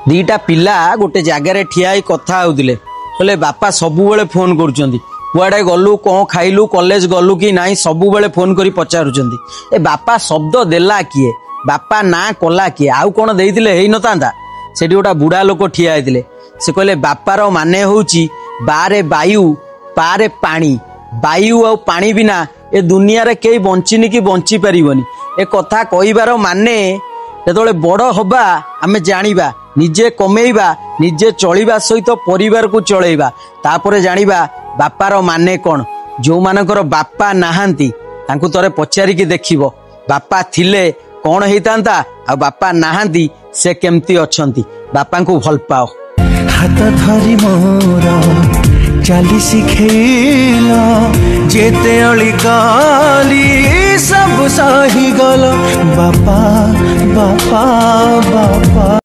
दीटा पिला गोटे जगार ठिया कथा होते कहले बापा सबुबले फोन करुँच कुआडे गलु कौन खाइलु कॉलेज गलु कि नाई सबुबले फोन करी पचारुचंदी ए बापा शब्द देला किए बापा ना कला किए आउ कौन देइतिले हेई नतांता सेठी गोटा बुढ़ा लोक ठिया होते से कहले बापार माने होउची बारे वायु पारे पानी वायु आ पानी बिना ए दुनिया रे केई बंचिनी कि बंची परिबनी ए कथा कहिबार माने जेतबेले बड़ हबा आमे जानिबा निजे कमेइबा निजे चलिबा सहित परिवार को चलैबा तापरे जानिबा बापार माने कौन जो मानकर बापा नाहांती तांकु तोरे पचारि कि देखिबो बापा थिले कौन हेइतांता आ बापा नाहांती से केमती अछंती बापा को भल पाओ हाथ धरी मोर चाली शिखेला जेते अली गाली सब सही गल बापा बापा बापा।